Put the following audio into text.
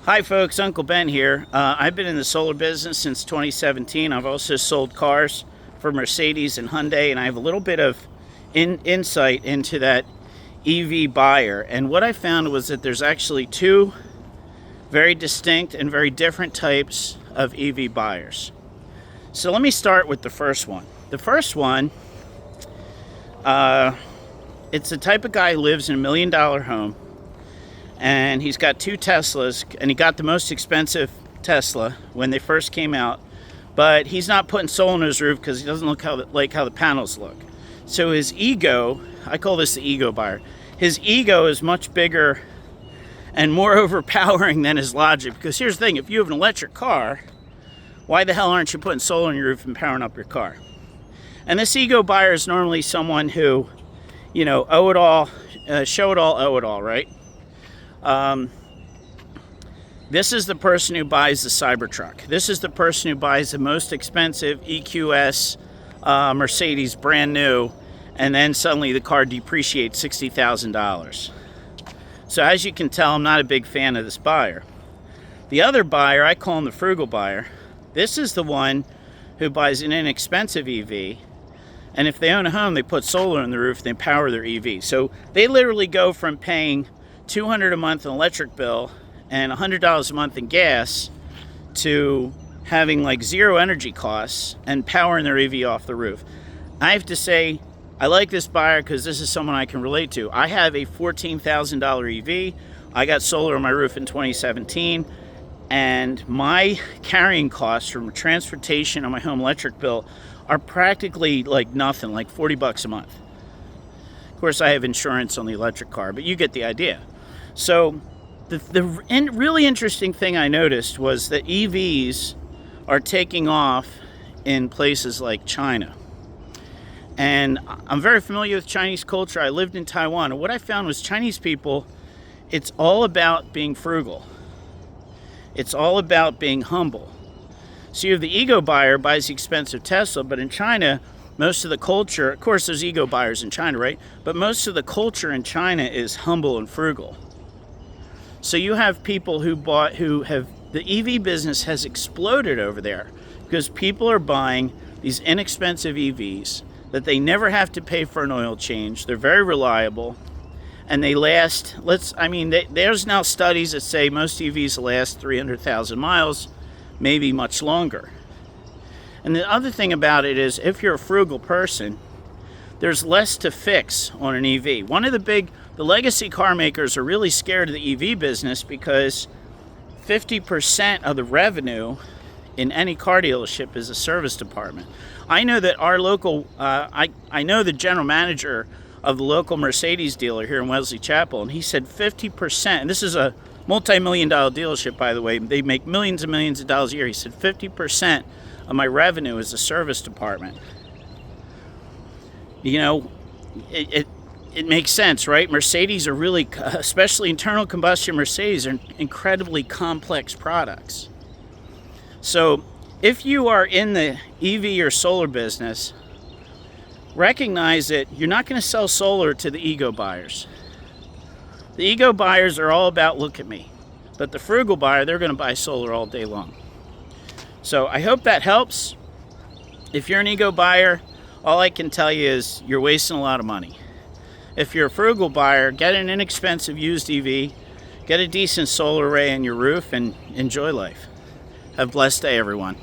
Hi folks, Uncle Ben here. I've been in the solar business since 2017. I've also sold cars for Mercedes and Hyundai, and I have a little bit of insight into that EV buyer. And what I found was that there's actually two very distinct and very different types of EV buyers. So let me start with the first one. The first one, it's the type of guy who lives in $1 million home, and he's got two Teslas, and he got the most expensive Tesla when they first came out, but he's not putting solar on his roof because he doesn't look like how the panels look. So his ego, I call this the ego buyer, his ego is much bigger and more overpowering than his logic. Because here's the thing, if you have an electric car, why the hell aren't you putting solar on your roof and powering up your car? And this ego buyer is normally someone who, owe it all, show it all, owe it all, right? This is the person who buys the Cybertruck. This is the person who buys the most expensive EQS Mercedes, brand new, and then suddenly the car depreciates $60,000. So as you can tell, I'm not a big fan of this buyer. The other buyer, I call him the frugal buyer. This is the one who buys an inexpensive EV, and if they own a home, they put solar on the roof, they power their EV. So they literally go from paying $200 a month in electric bill and $100 a month in gas to having like zero energy costs and powering their EV off the roof. I have to say, I like this buyer because this is someone I can relate to. I have a $14,000 EV. I got solar on my roof in 2017, and my carrying costs from transportation on my home electric bill are practically like nothing, like $40 a month. Of course, I have insurance on the electric car, but you get the idea. So the really interesting thing I noticed was that EVs are taking off in places like China. And I'm very familiar with Chinese culture. I lived in Taiwan, and what I found was Chinese people, it's all about being frugal. It's all about being humble. So you have the ego buyer buys the expensive Tesla, but in China, most of the culture, of course there's ego buyers in China, right? But most of the culture in China is humble and frugal. So you have people who have, the EV business has exploded over there because people are buying these inexpensive EVs that they never have to pay for an oil change. They're very reliable, and they last, there's now studies that say most EVs last 300,000 miles, maybe much longer. And the other thing about it is, if you're a frugal person, there's less to fix on an EV. The legacy car makers are really scared of the EV business because 50% of the revenue in any car dealership is a service department. I know that our local, I know the general manager of the local Mercedes dealer here in Wesley Chapel, and he said 50%, and this is a multi-million-dollar dealership, by the way, they make millions and millions of dollars a year. He said 50% of my revenue is the service department. It makes sense, right? Mercedes are really, especially internal combustion Mercedes, are incredibly complex products. So if you are in the EV or solar business, recognize that you're not going to sell solar to the ego buyers. The ego buyers are all about look at me. But the frugal buyer, they're going to buy solar all day long. So I hope that helps. If you're an ego buyer, all I can tell you is you're wasting a lot of money. If you're a frugal buyer, get an inexpensive used EV, get a decent solar array on your roof, and enjoy life. Have a blessed day, everyone.